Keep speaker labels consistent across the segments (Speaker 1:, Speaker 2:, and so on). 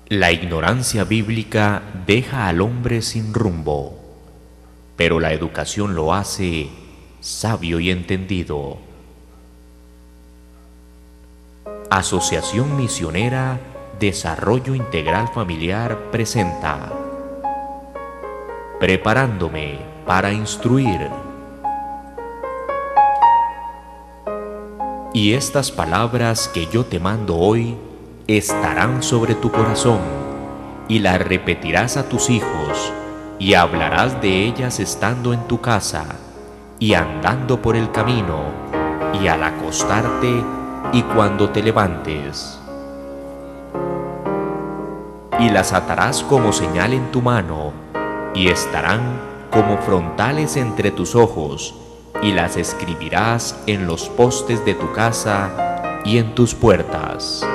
Speaker 1: La ignorancia bíblica deja al hombre sin rumbo, pero la educación lo hace sabio y entendido. Asociación Misionera Desarrollo Integral Familiar presenta Preparándome para instruir. Y estas palabras que yo te mando hoy estarán sobre tu corazón, y las repetirás a tus hijos, y hablarás de ellas estando en tu casa, y andando por el camino, y al acostarte, y cuando te levantes. Y las atarás como señal en tu mano, y estarán como frontales entre tus ojos, y las escribirás en los postes de tu casa y en tus puertas.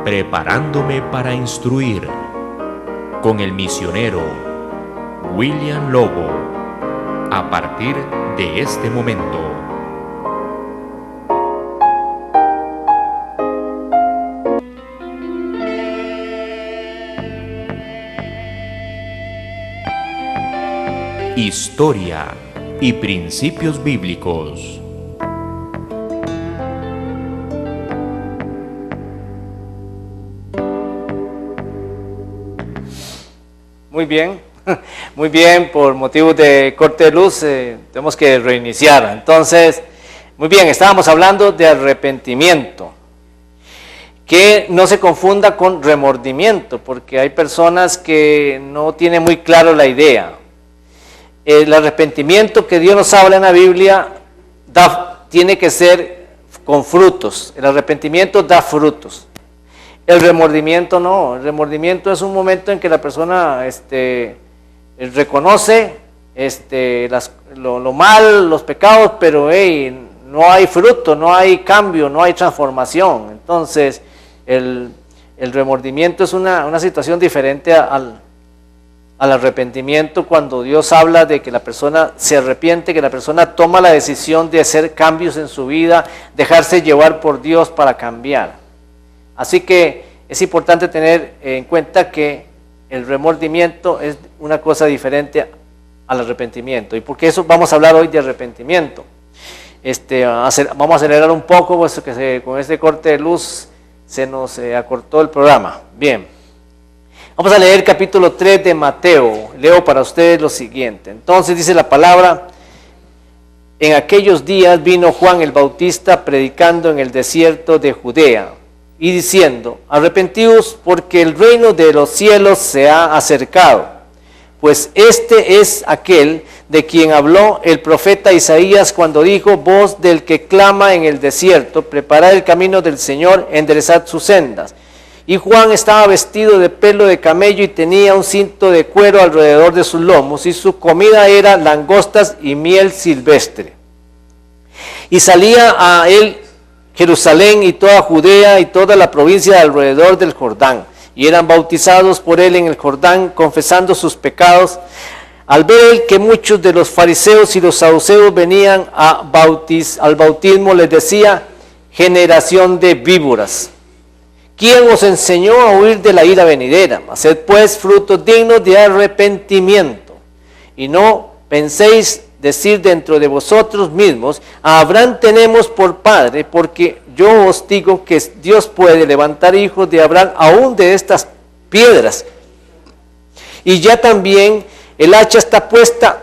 Speaker 1: Preparándome para instruir, con el misionero William Lobo, a partir de este momento. Historia y principios bíblicos.
Speaker 2: Muy bien, por motivos de corte de luz tenemos que reiniciar. Entonces, muy bien, estábamos hablando de arrepentimiento. Que no se confunda con remordimiento, porque hay personas que no tienen muy claro la idea. El arrepentimiento que Dios nos habla en la Biblia tiene que ser con frutos. El arrepentimiento da frutos. El remordimiento no. El remordimiento es un momento en que la persona reconoce lo mal, los pecados, pero no hay fruto, no hay cambio, no hay transformación. Entonces, el remordimiento es una situación diferente al arrepentimiento, cuando Dios habla de que la persona se arrepiente, que la persona toma la decisión de hacer cambios en su vida, dejarse llevar por Dios para cambiar. Así que es importante tener en cuenta que el remordimiento es una cosa diferente al arrepentimiento. Y por eso vamos a hablar hoy de arrepentimiento. Vamos a acelerar un poco, puesto que con este corte de luz se nos acortó el programa. Bien. Vamos a leer capítulo 3 de Mateo. Leo para ustedes lo siguiente. Entonces dice la palabra: en aquellos días vino Juan el Bautista predicando en el desierto de Judea y diciendo: arrepentíos, porque el reino de los cielos se ha acercado. Pues este es aquel de quien habló el profeta Isaías cuando dijo: voz del que clama en el desierto, preparad el camino del Señor, enderezad sus sendas. Y Juan estaba vestido de pelo de camello y tenía un cinto de cuero alrededor de sus lomos, y su comida era langostas y miel silvestre. Y salía a él Jerusalén y toda Judea y toda la provincia de alrededor del Jordán, y eran bautizados por él en el Jordán, confesando sus pecados. Al ver él que muchos de los fariseos y los saduceos venían al bautismo, les decía: generación de víboras, ¿quién os enseñó a huir de la ira venidera? Haced pues frutos dignos de arrepentimiento, y no penséis decir dentro de vosotros mismos: a Abraham tenemos por padre, porque yo os digo que Dios puede levantar hijos de Abraham aún de estas piedras. Y ya también el hacha está puesta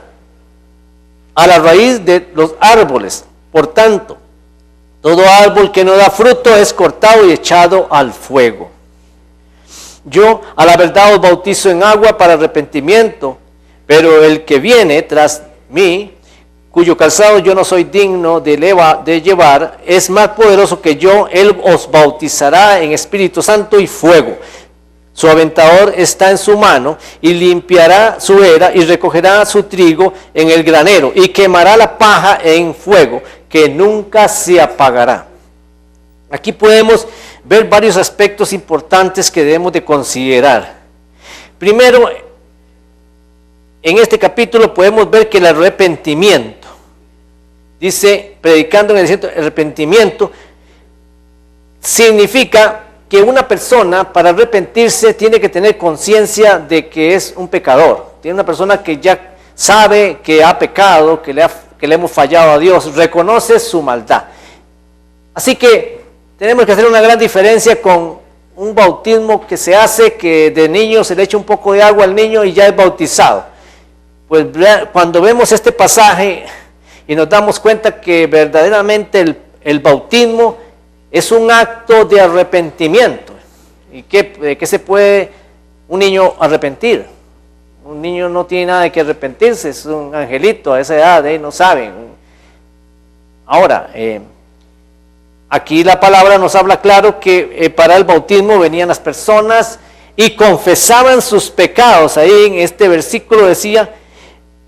Speaker 2: a la raíz de los árboles. Por tanto, todo árbol que no da fruto es cortado y echado al fuego. Yo a la verdad os bautizo en agua para arrepentimiento, pero el que viene tras mí, cuyo calzado yo no soy digno de llevar, es más poderoso que yo. Él os bautizará en Espíritu Santo y fuego. Su aventador está en su mano, y limpiará su era y recogerá su trigo en el granero, y quemará la paja en fuego, que nunca se apagará. Aquí podemos ver varios aspectos importantes que debemos de considerar. Primero, en este capítulo podemos ver que el arrepentimiento, dice, predicando en el desierto, arrepentimiento significa que una persona para arrepentirse tiene que tener conciencia de que es un pecador. Tiene una persona que ya sabe que ha pecado, que le hemos fallado a Dios, reconoce su maldad. Así que tenemos que hacer una gran diferencia con un bautismo que se hace, que de niño se le echa un poco de agua al niño y ya es bautizado. Pues cuando vemos este pasaje y nos damos cuenta que verdaderamente el bautismo es un acto de arrepentimiento. ¿Y qué se puede un niño arrepentir? Un niño no tiene nada de que arrepentirse, es un angelito a esa edad, no saben. Ahora, aquí la palabra nos habla claro que para el bautismo venían las personas y confesaban sus pecados. Ahí en este versículo decía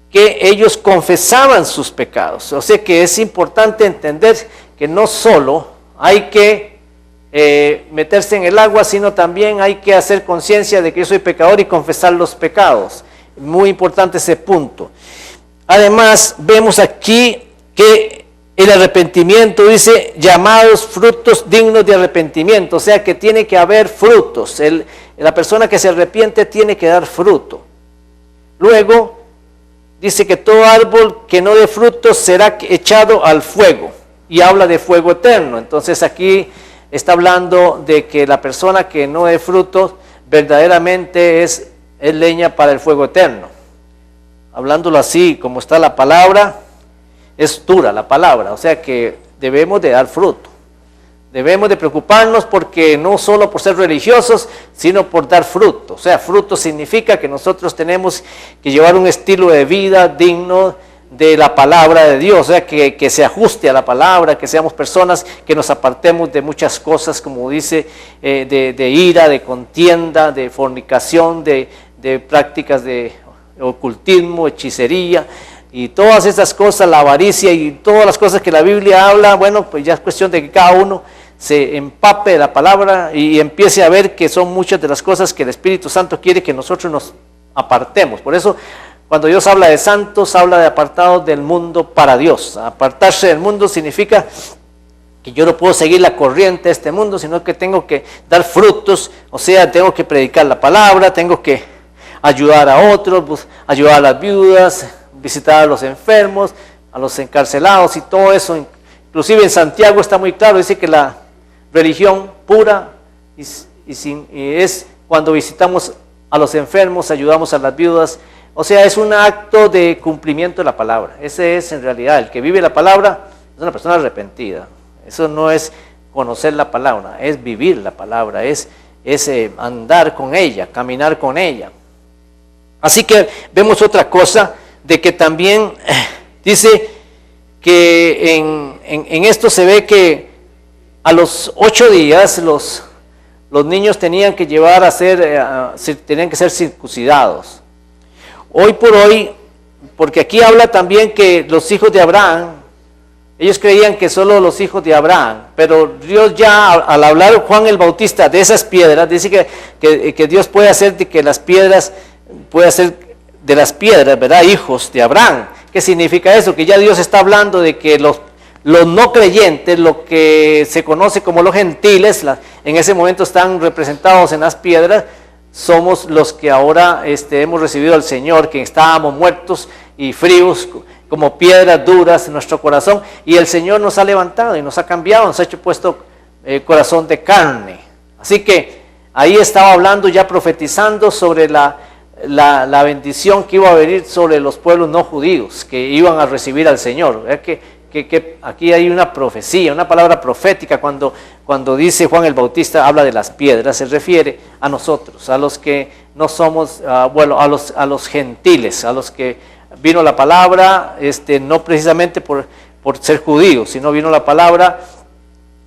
Speaker 2: que ellos confesaban sus pecados. O sea que es importante entender que no solo hay que meterse en el agua, sino también hay que hacer conciencia de que yo soy pecador y confesar los pecados. Muy importante ese punto. Además, vemos aquí que el arrepentimiento dice llamados frutos dignos de arrepentimiento, o sea que tiene que haber frutos. La persona que se arrepiente tiene que dar fruto. Luego, dice que todo árbol que no dé frutos será echado al fuego, y habla de fuego eterno. Entonces aquí está hablando de que la persona que no dé frutos verdaderamente es leña para el fuego eterno. Hablándolo así, como está la palabra, es dura la palabra, o sea que debemos de dar fruto. Debemos de preocuparnos porque no solo por ser religiosos, sino por dar fruto. O sea, fruto significa que nosotros tenemos que llevar un estilo de vida digno de la palabra de Dios, o sea, que se ajuste a la palabra, que seamos personas que nos apartemos de muchas cosas, como dice, de ira, de contienda, de fornicación, de prácticas de ocultismo, hechicería, y todas esas cosas, la avaricia y todas las cosas que la Biblia habla. Bueno, pues ya es cuestión de que cada uno se empape de la palabra y empiece a ver que son muchas de las cosas que el Espíritu Santo quiere que nosotros nos apartemos. Por eso, cuando Dios habla de santos, habla de apartados del mundo para Dios. Apartarse del mundo significa que yo no puedo seguir la corriente de este mundo, sino que tengo que dar frutos, o sea, tengo que predicar la palabra, tengo que ayudar a otros, pues, ayudar a las viudas, visitar a los enfermos, a los encarcelados y todo eso. Inclusive en Santiago está muy claro, dice que la religión pura es cuando visitamos a los enfermos, ayudamos a las viudas. O sea, es un acto de cumplimiento de la palabra. Ese es en realidad, el que vive la palabra es una persona arrepentida. Eso no es conocer la palabra, es vivir la palabra, es andar con ella, caminar con ella. Así que vemos otra cosa, de que también dice que en esto se ve que a los 8 días los niños tenían que tenían que ser circuncidados. Hoy por hoy, porque aquí habla también que los hijos de Abraham, ellos creían que solo los hijos de Abraham, pero Dios ya al hablar Juan el Bautista de esas piedras, dice que Dios puede hacer de que las piedras, puede hacer de las piedras, ¿verdad?, hijos de Abraham. ¿Qué significa eso? Que ya Dios está hablando de que los no creyentes, lo que se conoce como los gentiles, en ese momento están representados en las piedras. Somos los que ahora hemos recibido al Señor, que estábamos muertos y fríos como piedras duras en nuestro corazón, y el Señor nos ha levantado y nos ha cambiado, nos ha hecho puesto corazón de carne. Así que ahí estaba hablando, ya profetizando sobre la bendición que iba a venir sobre los pueblos no judíos, que iban a recibir al Señor. Que aquí hay una profecía, una palabra profética. Cuando dice Juan el Bautista, habla de las piedras, se refiere a nosotros, a los que no somos, a los gentiles, a los que vino la palabra, no precisamente por ser judíos, sino vino la palabra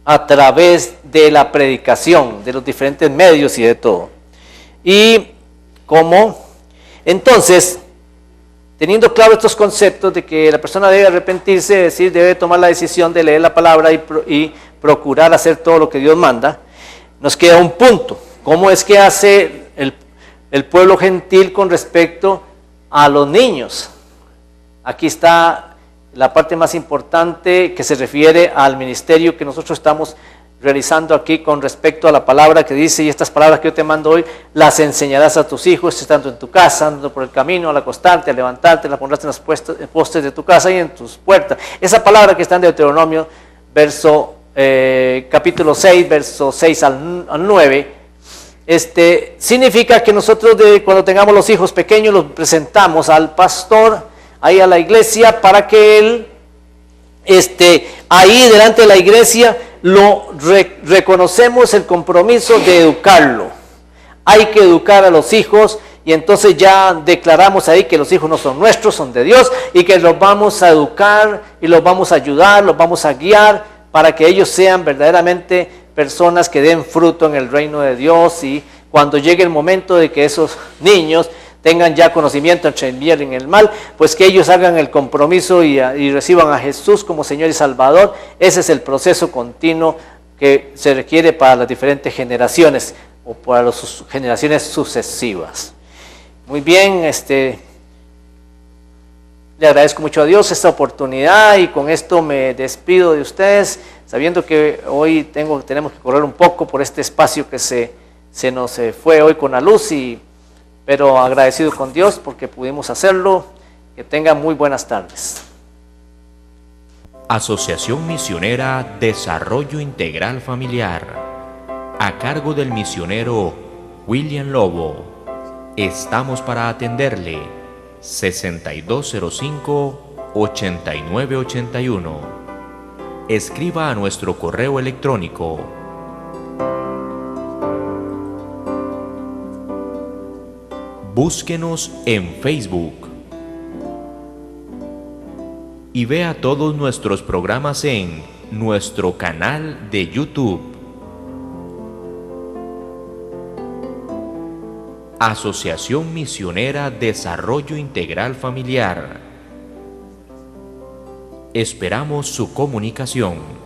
Speaker 2: a través de la predicación, de los diferentes medios y de todo. Y entonces, teniendo claro estos conceptos de que la persona debe arrepentirse, es decir, debe tomar la decisión de leer la palabra y procurar hacer todo lo que Dios manda, nos queda un punto. ¿Cómo es que hace el pueblo gentil con respecto a los niños? Aquí está la parte más importante, que se refiere al ministerio que nosotros estamos realizando aquí con respecto a la palabra que dice, y estas palabras que yo te mando hoy, las enseñarás a tus hijos, estando en tu casa, andando por el camino, al acostarte, al levantarte, las pondrás en los postes de tu casa y en tus puertas. Esa palabra que está en Deuteronomio, capítulo 6, versos 6 al 9, significa que nosotros cuando tengamos los hijos pequeños los presentamos al pastor, ahí a la iglesia, para que él, ahí delante de la iglesia, reconocemos el compromiso de educarlo. Hay que educar a los hijos y entonces ya declaramos ahí que los hijos no son nuestros, son de Dios, y que los vamos a educar y los vamos a ayudar, los vamos a guiar para que ellos sean verdaderamente personas que den fruto en el reino de Dios, y cuando llegue el momento de que esos niños tengan ya conocimiento entre el bien y el mal, pues que ellos hagan el compromiso y reciban a Jesús como Señor y Salvador. Ese es el proceso continuo que se requiere para las diferentes generaciones o para las generaciones sucesivas. Muy bien, le agradezco mucho a Dios esta oportunidad, y con esto me despido de ustedes, sabiendo que hoy tenemos que correr un poco por este espacio que se nos fue hoy con la luz, pero agradecido con Dios porque pudimos hacerlo. Que tengan muy buenas tardes.
Speaker 1: Asociación Misionera Desarrollo Integral Familiar, a cargo del misionero William Lobo. Estamos para atenderle. 6205-8981. Escriba a nuestro correo electrónico Búsquenos en Facebook y vea todos nuestros programas en nuestro canal de YouTube. Asociación Misionera Desarrollo Integral Familiar. Esperamos su comunicación.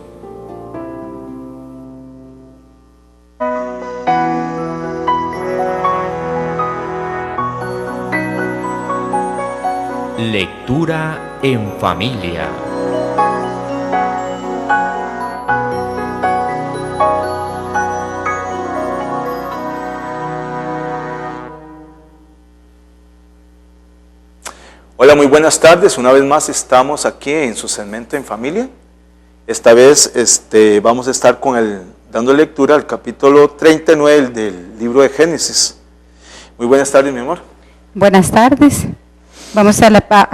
Speaker 1: Lectura en familia.
Speaker 3: Hola, muy buenas tardes. Una vez más estamos aquí en su segmento en familia. Esta vez vamos a estar dando lectura al capítulo 39 del libro de Génesis. Muy buenas tardes, mi amor.
Speaker 4: Buenas tardes. Vamos a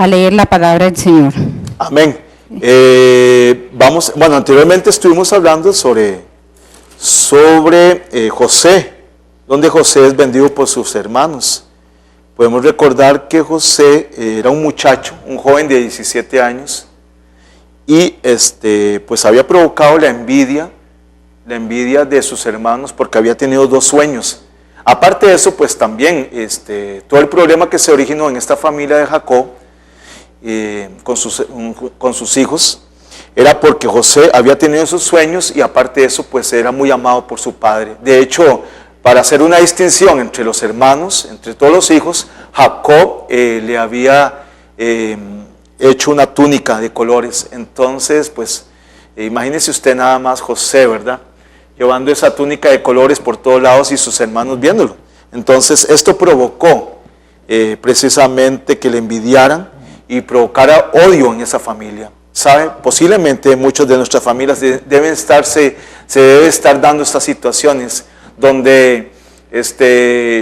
Speaker 4: leer la palabra del Señor.
Speaker 3: Amén. Anteriormente estuvimos hablando sobre José, donde José es vendido por sus hermanos. Podemos recordar que José era un muchacho, un joven de 17 años, y pues había provocado la envidia de sus hermanos porque había tenido 2 sueños. Aparte de eso, pues también todo el problema que se originó en esta familia de Jacob con sus hijos era porque José había tenido esos sueños, y aparte de eso, pues era muy amado por su padre. De hecho, para hacer una distinción entre los hermanos, entre todos los hijos, Jacob le había hecho una túnica de colores. Entonces, pues imagínese usted nada más José, ¿verdad?, llevando esa túnica de colores por todos lados y sus hermanos viéndolo. Entonces esto provocó precisamente que le envidiaran y provocara odio en esa familia. ¿Sabe? Posiblemente muchos de nuestras familias se debe estar dando estas situaciones donde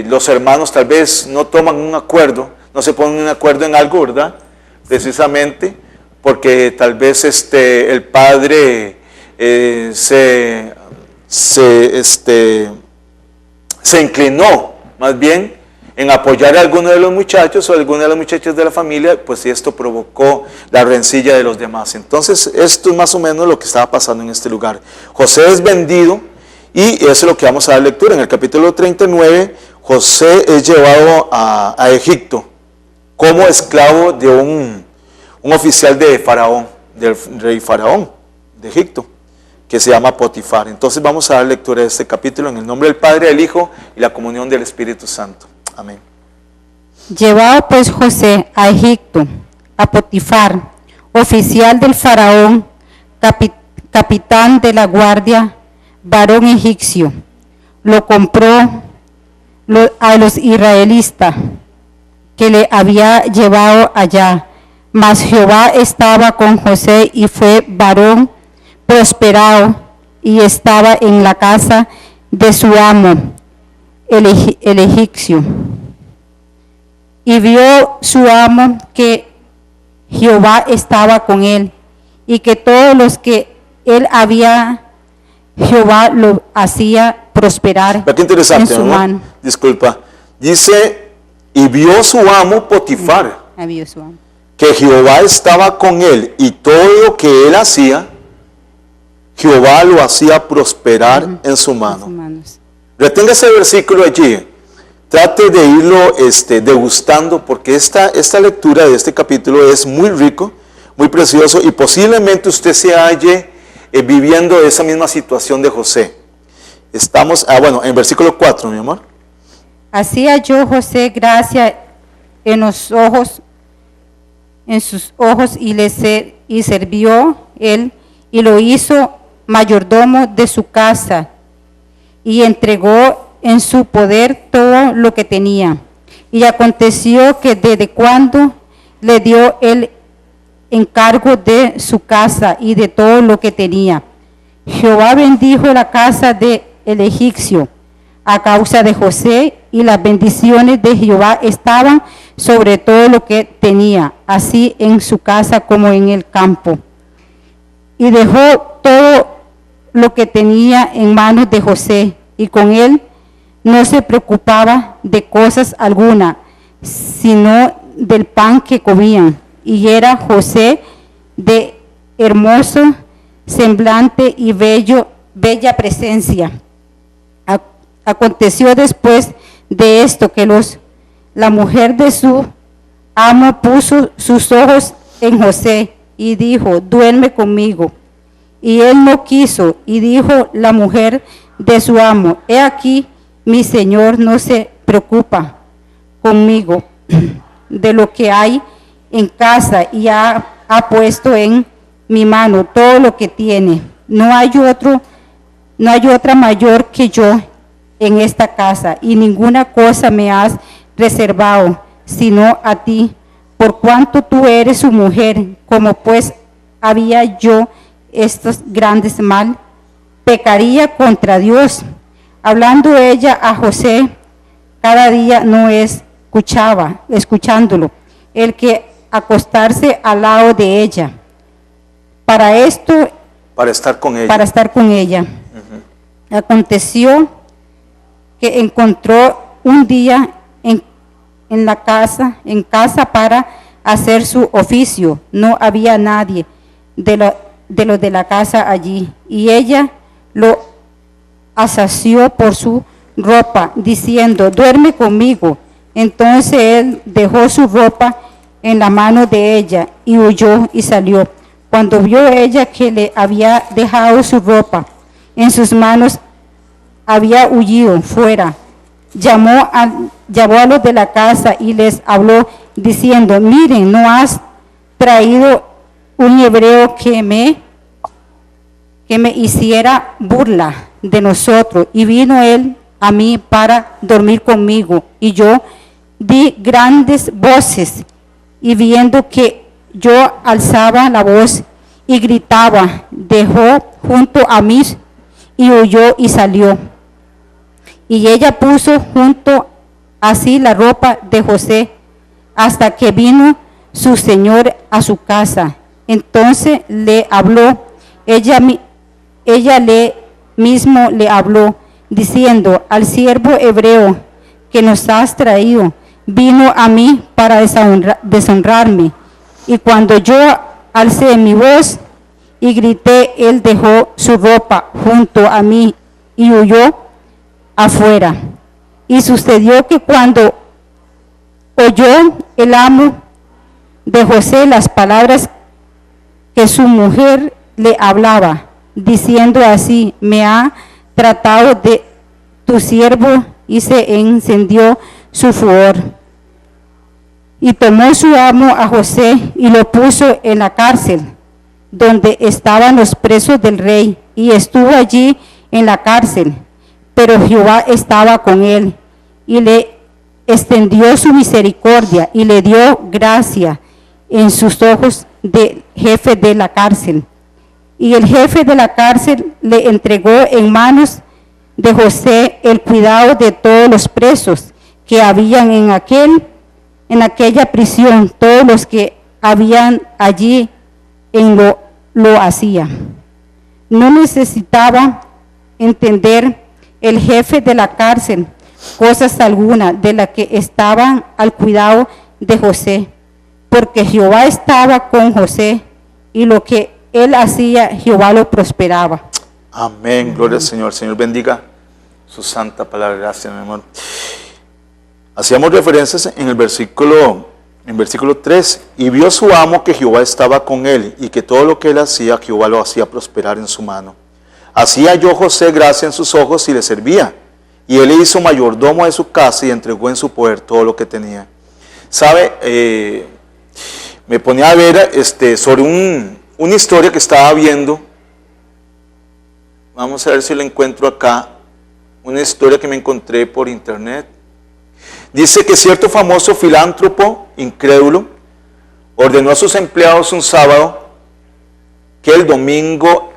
Speaker 3: los hermanos tal vez no toman un acuerdo, no se ponen un acuerdo en algo, ¿verdad? Precisamente porque tal vez el padre se inclinó más bien en apoyar a alguno de los muchachos o a alguna de las muchachas de la familia, pues esto provocó la rencilla de los demás. Entonces esto es más o menos lo que estaba pasando en este lugar. José es vendido, y eso es lo que vamos a dar lectura. En el capítulo 39, José es llevado a Egipto como esclavo de un oficial de Faraón, del rey Faraón de Egipto, que se llama Potifar. Entonces vamos a dar lectura de este capítulo en el nombre del Padre, del Hijo y la comunión del Espíritu Santo. Amén.
Speaker 4: Llevado pues José a Egipto, a Potifar, oficial del Faraón, capitán de la guardia, varón egipcio, lo compró a los israelitas que le había llevado allá. Mas Jehová estaba con José y fue varón prosperado y estaba en la casa de su amo, el egipcio. Y vio su amo que Jehová estaba con él y que todos los que él había, Jehová lo hacía prosperar
Speaker 3: Qué interesante,
Speaker 4: en su
Speaker 3: ¿no?
Speaker 4: mano.
Speaker 3: Disculpa. Dice, y vio su amo Potifar,
Speaker 4: Vio su amo.
Speaker 3: que Jehová estaba con él y todo lo que él hacía, Jehová lo hacía prosperar en su mano.
Speaker 4: Manos.
Speaker 3: Retenga ese versículo allí. Trate de irlo degustando, porque esta lectura de este capítulo es muy rico, muy precioso, y posiblemente usted se halle viviendo esa misma situación de José. Estamos, en versículo 4, mi amor.
Speaker 4: Así halló José gracia en sus ojos y sirvió él y lo hizo mayordomo de su casa y entregó en su poder todo lo que tenía. Y aconteció que desde cuando le dio el encargo de su casa y de todo lo que tenía, Jehová bendijo la casa del egipcio a causa de José, y las bendiciones de Jehová estaban sobre todo lo que tenía, así en su casa como en el campo. Y dejó todo lo que tenía en manos de José, y con él no se preocupaba de cosas alguna, sino del pan que comían. Y era José de hermoso semblante y bella presencia. Aconteció después de esto que la mujer de su amo puso sus ojos en José y dijo, duerme conmigo. Y él no quiso, y dijo la mujer de su amo, he aquí, mi señor no se preocupa conmigo de lo que hay en casa, y ha puesto en mi mano todo lo que tiene. No hay otra mayor que yo en esta casa, y ninguna cosa me has reservado, sino a ti, por cuanto tú eres su mujer. Como pues había yo estos grandes mal, pecaría contra Dios. Hablando ella a José cada día no escuchándolo, el que acostarse al lado de ella. Para estar con ella. Aconteció que encontró un día en casa para hacer su oficio. No había nadie de los de la casa allí, y ella lo asació por su ropa, diciendo, duerme conmigo. Entonces él dejó su ropa en la mano de ella y huyó y salió. Cuando vio ella que le había dejado su ropa en sus manos, había huido fuera. Llamó a los de la casa y les habló diciendo, miren, ¿no has traído un hebreo que me hiciera burla de nosotros? Y vino él a mí para dormir conmigo, y yo di grandes voces, y viendo que yo alzaba la voz y gritaba, dejó junto a mí y huyó y salió. Y ella puso junto así la ropa de José hasta que vino su señor a su casa. Entonces le habló, ella mismo le habló, diciendo, al siervo hebreo que nos has traído, vino a mí para deshonrarme. Y cuando yo alcé mi voz y grité, él dejó su ropa junto a mí y huyó afuera. Y sucedió que cuando oyó el amo de José las palabras que su mujer le hablaba, diciendo así, me ha tratado de tu siervo, y se encendió su furor. Y tomó su amo a José y lo puso en la cárcel, donde estaban los presos del rey, y estuvo allí en la cárcel, pero Jehová estaba con él y le extendió su misericordia y le dio gracia en sus ojos del jefe de la cárcel. Y el jefe de la cárcel le entregó en manos de José el cuidado de todos los presos que habían en aquella prisión. Todos los que habían allí lo hacía. No necesitaba entender el jefe de la cárcel cosas alguna de las que estaban al cuidado de José, porque Jehová estaba con José y lo que él hacía, Jehová lo prosperaba.
Speaker 3: Amén, gloria al Señor. Señor bendiga su santa palabra. Gracias, mi amor. Hacíamos referencias en el versículo 3, y vio su amo que Jehová estaba con él, y que todo lo que él hacía, Jehová lo hacía prosperar en su mano. Así halló José gracia en sus ojos y le servía, y él le hizo mayordomo de su casa y entregó en su poder todo lo que tenía. ¿Sabe? Me ponía a ver sobre una historia que estaba viendo. Vamos a ver si la encuentro acá. Una historia que me encontré por internet. Dice que cierto famoso filántropo incrédulo ordenó a sus empleados un sábado que el domingo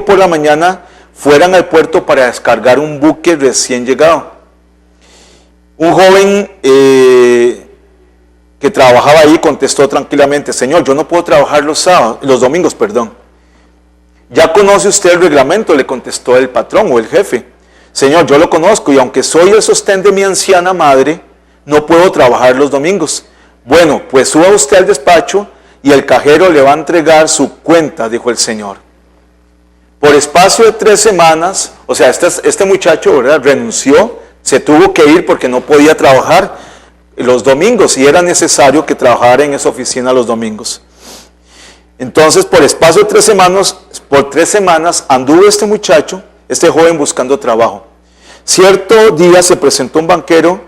Speaker 3: por la mañana fueran al puerto para descargar un buque recién llegado. Un joven que trabajaba ahí contestó tranquilamente: Señor, yo no puedo trabajar los domingos. ¿Ya conoce usted el reglamento?, le contestó el patrón o el jefe. Señor, yo lo conozco, y aunque soy el sostén de mi anciana madre, no puedo trabajar los domingos. Bueno, pues suba usted al despacho y el cajero le va a entregar su cuenta, dijo el Señor. Por espacio de 3 semanas, o sea, este muchacho, ¿verdad?, renunció, se tuvo que ir porque no podía trabajar los domingos y era necesario que trabajara en esa oficina los domingos. Entonces, por espacio de 3 semanas, anduvo este joven buscando trabajo. Cierto día se presentó un banquero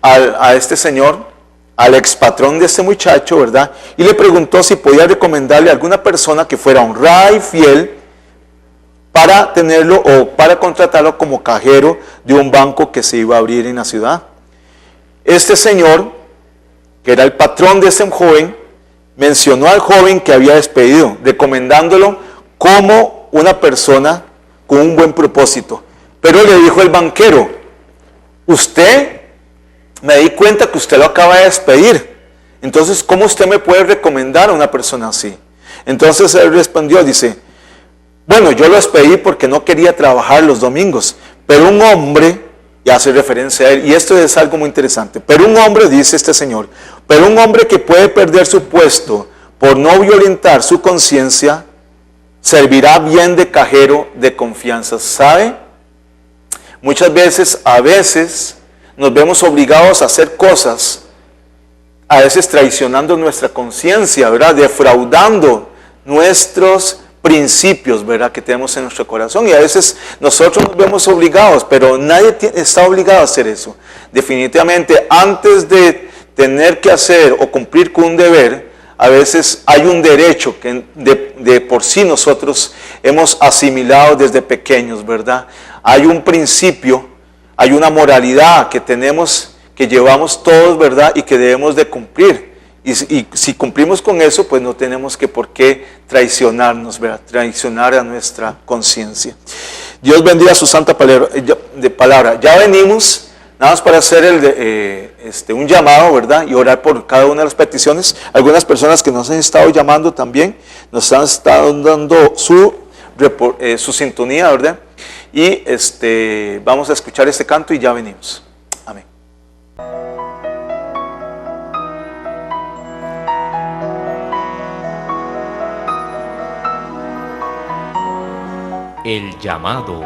Speaker 3: a este señor, al expatrón de este muchacho, ¿verdad?, y le preguntó si podía recomendarle a alguna persona que fuera honrada y fiel para tenerlo o para contratarlo como cajero de un banco que se iba a abrir en la ciudad. Este señor, que era el patrón de ese joven, mencionó al joven que había despedido, recomendándolo como una persona con un buen propósito. Pero le dijo el banquero: me di cuenta que usted lo acaba de despedir, entonces ¿cómo usted me puede recomendar a una persona así? Entonces él respondió, dice: bueno, yo lo despedí porque no quería trabajar los domingos, pero un hombre, y hace referencia a él, y esto es algo muy interesante, pero un hombre, dice este señor, pero un hombre que puede perder su puesto por no violentar su conciencia, servirá bien de cajero de confianza. ¿Sabe? Muchas veces, nos vemos obligados a hacer cosas, a veces traicionando nuestra conciencia, ¿verdad?, defraudando nuestros principios, ¿verdad?, que tenemos en nuestro corazón, y a veces nosotros nos vemos obligados, pero nadie está obligado a hacer eso. Definitivamente, antes de tener que hacer o cumplir con un deber, a veces hay un derecho que de por sí nosotros hemos asimilado desde pequeños, ¿verdad? Hay un principio, hay una moralidad que tenemos, que llevamos todos, ¿verdad?, y que debemos de cumplir. Y si cumplimos con eso, pues no tenemos por qué traicionarnos, ¿verdad?, traicionar a nuestra conciencia. Dios bendiga su santa palabra. Ya venimos. Nada más para hacer un llamado, ¿verdad?, y orar por cada una de las peticiones. Algunas personas que nos han estado llamando también, nos han estado dando su sintonía, ¿verdad? Y vamos a escuchar este canto y ya venimos. Amén.
Speaker 1: El llamado.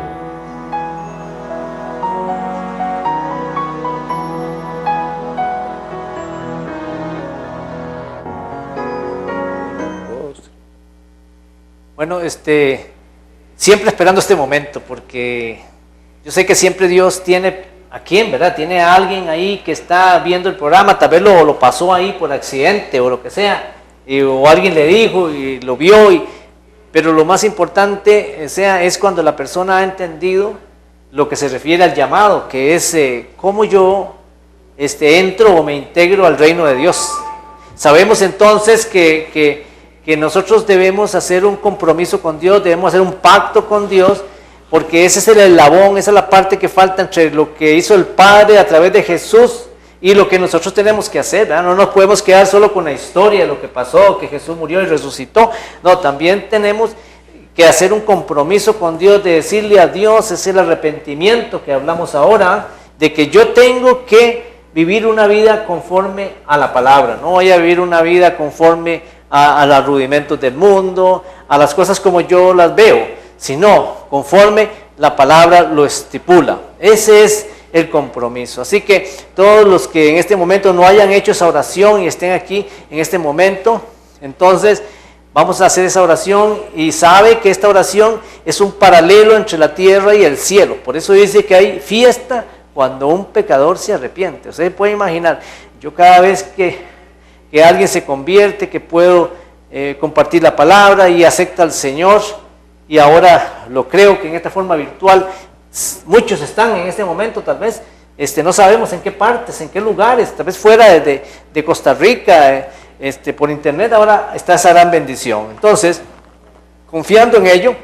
Speaker 2: Bueno, siempre esperando este momento, porque yo sé que siempre Dios tiene a quién, ¿verdad? Tiene a alguien ahí que está viendo el programa, tal vez lo pasó ahí por accidente o lo que sea, o alguien le dijo y lo vio, pero lo más importante es cuando la persona ha entendido lo que se refiere al llamado, que es cómo yo entro o me integro al reino de Dios. Sabemos entonces que nosotros debemos hacer un compromiso con Dios, debemos hacer un pacto con Dios, porque ese es el eslabón, esa es la parte que falta entre lo que hizo el Padre a través de Jesús y lo que nosotros tenemos que hacer, ¿verdad? No nos podemos quedar solo con la historia de lo que pasó, que Jesús murió y resucitó. No, también tenemos que hacer un compromiso con Dios, de decirle a Dios, es el arrepentimiento que hablamos ahora, de que yo tengo que vivir una vida conforme a la palabra. No voy a vivir una vida conforme a los rudimentos del mundo, a las cosas como yo las veo, sino conforme la palabra lo estipula. Ese es el compromiso. Así que todos los que en este momento no hayan hecho esa oración y estén aquí en este momento, entonces vamos a hacer esa oración, y sabe que esta oración es un paralelo entre la tierra y el cielo. Por eso dice que hay fiesta cuando un pecador se arrepiente. Usted puede imaginar, yo cada vez que alguien se convierte, que puedo compartir la palabra y acepta al Señor, y ahora lo creo que en esta forma virtual muchos están en este momento, tal vez no sabemos en qué partes, en qué lugares, tal vez fuera de Costa Rica, por internet, ahora está esa gran bendición. Entonces, confiando en ello,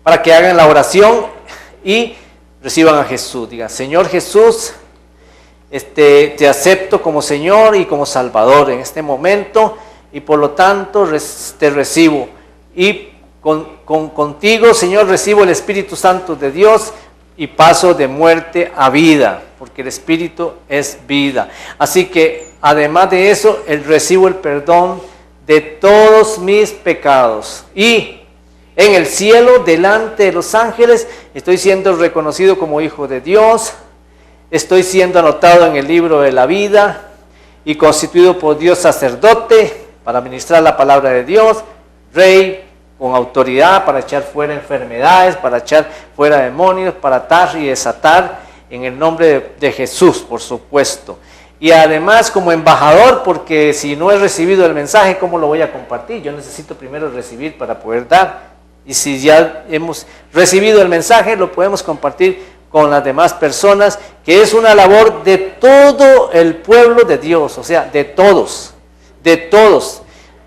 Speaker 2: para que hagan la oración y reciban a Jesús. Digan: Señor Jesús, te acepto como Señor y como Salvador en este momento, y por lo tanto te recibo, y contigo, Señor, recibo el Espíritu Santo de Dios y paso de muerte a vida, porque el Espíritu es vida. Así que además de eso, recibo el perdón de todos mis pecados, y en el cielo, delante de los ángeles, estoy siendo reconocido como hijo de Dios, estoy siendo anotado en el libro de la vida y constituido por Dios sacerdote para ministrar la palabra de Dios, rey con autoridad para echar fuera enfermedades, para echar fuera demonios, para atar y desatar en el nombre de Jesús, por supuesto. Y además como embajador, porque si no he recibido el mensaje, ¿cómo lo voy a compartir? Yo necesito primero recibir para poder dar. Y si ya hemos recibido el mensaje, lo podemos compartir con las demás personas, que es una labor de todo el pueblo de Dios, o sea, de todos, de todos.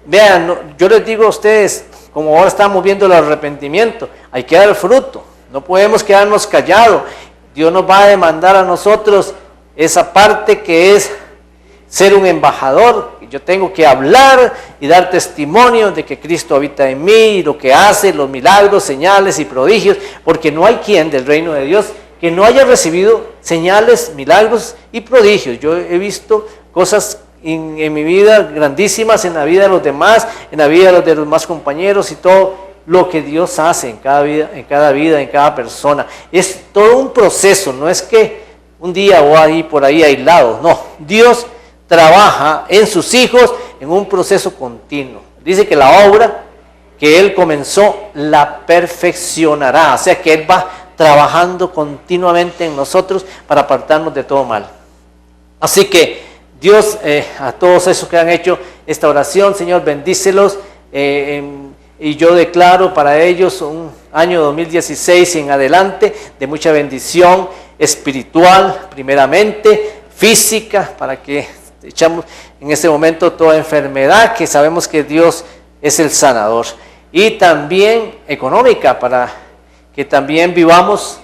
Speaker 2: Vean, yo les digo a ustedes, como ahora estamos viendo el arrepentimiento, hay que dar fruto, no podemos quedarnos callados. Dios nos va a demandar a nosotros esa parte que es ser un embajador. Yo tengo que hablar y dar testimonio de que Cristo habita en mí, y lo que hace, los milagros, señales y prodigios, porque no hay quien del reino de Dios que no haya recibido señales, milagros y prodigios. Yo he visto cosas en mi vida grandísimas, en la vida de los demás, en la vida de los demás compañeros, y todo lo que Dios hace en cada vida, en cada persona. Es todo un proceso, no es que un día o ahí por ahí aislado, no. Dios trabaja en sus hijos en un proceso continuo. Dice que la obra que Él comenzó la perfeccionará, o sea que Él va trabajando continuamente en nosotros para apartarnos de todo mal. Así que Dios, a todos esos que han hecho esta oración, Señor, bendícelos, y yo declaro para ellos un año 2016 y en adelante de mucha bendición espiritual, primeramente, física, para que echamos en este momento toda enfermedad, que sabemos que Dios es el sanador, y también económica, para que también vivamos,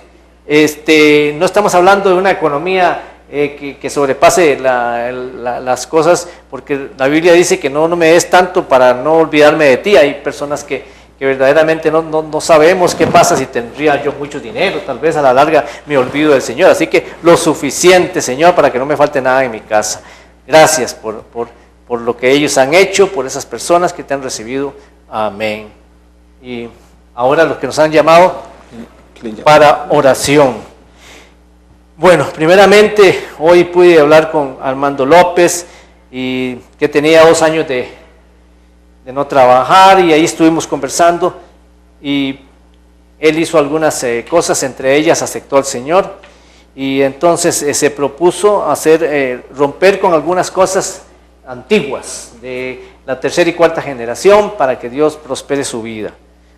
Speaker 2: no estamos hablando de una economía que sobrepase las cosas, porque la Biblia dice que no me des tanto para no olvidarme de ti. Hay personas que verdaderamente no sabemos qué pasa si tendría yo mucho dinero, tal vez a la larga me olvido del Señor. Así que lo suficiente, Señor, para que no me falte nada en mi casa. Gracias por lo que ellos han hecho, por esas personas que te han recibido. Amén. Y ahora los que nos han llamado para oración. Bueno, primeramente hoy pude hablar con Armando López, y que tenía 2 años de no trabajar, y ahí estuvimos conversando, y él hizo algunas cosas, entre ellas aceptó al Señor, y entonces se propuso romper con algunas cosas antiguas de la 3ª y 4ª generación para que Dios prospere su vida.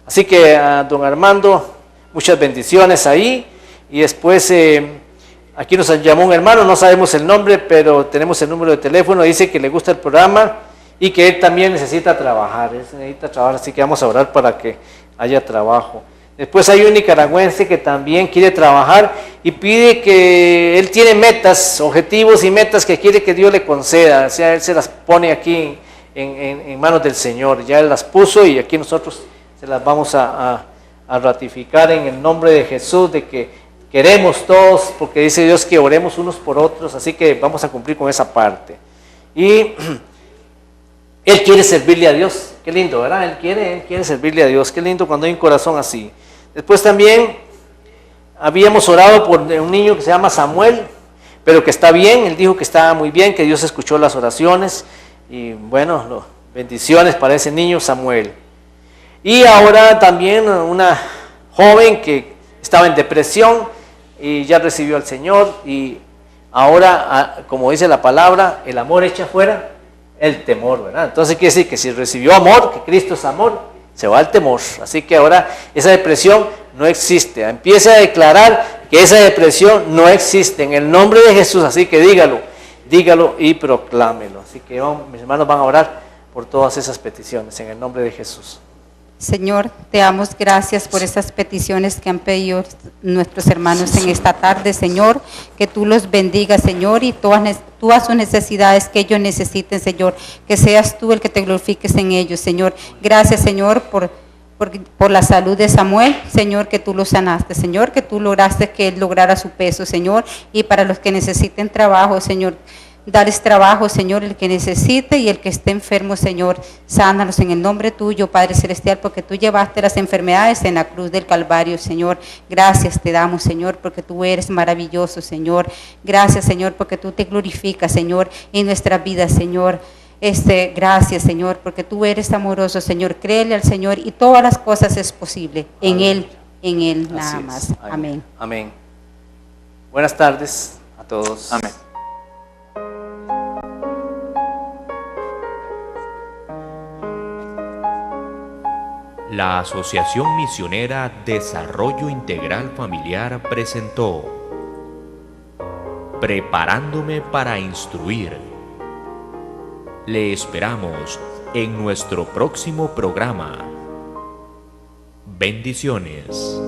Speaker 2: Así que a don Armando, muchas bendiciones ahí. Y después aquí nos llamó un hermano, no sabemos el nombre, pero tenemos el número de teléfono. Dice que le gusta el programa y que él también necesita trabajar. Así que vamos a orar para que haya trabajo. Después hay un nicaragüense que también quiere trabajar y pide que él tiene metas, objetivos y metas que quiere que Dios le conceda. O sea, él se las pone aquí en manos del Señor. Ya él las puso y aquí nosotros se las vamos a ratificar en el nombre de Jesús, de que queremos todos, porque dice Dios que oremos unos por otros, así que vamos a cumplir con esa parte. Y él quiere servirle a Dios, qué lindo, ¿verdad? Él quiere servirle a Dios, qué lindo cuando hay un corazón así. Después también habíamos orado por un niño que se llama Samuel, pero que está bien, él dijo que estaba muy bien, que Dios escuchó las oraciones, y bueno, bendiciones para ese niño Samuel. Y ahora también una joven que estaba en depresión y ya recibió al Señor, y ahora, como dice la palabra, el amor echa fuera el temor, ¿verdad? Entonces quiere decir que si recibió amor, que Cristo es amor, se va el temor. Así que ahora esa depresión no existe. Empiece a declarar que esa depresión no existe en el nombre de Jesús. Así que dígalo y proclámelo. Así que mis hermanos van a orar por todas esas peticiones en el nombre de Jesús.
Speaker 4: Señor, te damos gracias por esas peticiones que han pedido nuestros hermanos en esta tarde, Señor, que tú los bendigas, Señor, y todas sus necesidades que ellos necesiten, Señor, que seas tú el que te glorifiques en ellos, Señor. Gracias, Señor, por la salud de Samuel, Señor, que tú lo sanaste, Señor, que tú lograste que él lograra su peso, Señor, y para los que necesiten trabajo, Señor, darles trabajo, Señor, el que necesite y el que esté enfermo, Señor, sánalos en el nombre tuyo, Padre Celestial, porque tú llevaste las enfermedades en la cruz del Calvario, Señor. Gracias te damos, Señor, porque tú eres maravilloso, Señor. Gracias, Señor, porque tú te glorificas, Señor, en nuestra vida, Señor. Gracias, Señor, porque tú eres amoroso, Señor. Créele al Señor y todas las cosas es posible. En Él nada más. Amén.
Speaker 2: Amén. Buenas tardes a todos.
Speaker 3: Amén.
Speaker 1: La Asociación Misionera Desarrollo Integral Familiar presentó Preparándome para instruir. Le esperamos en nuestro próximo programa. Bendiciones.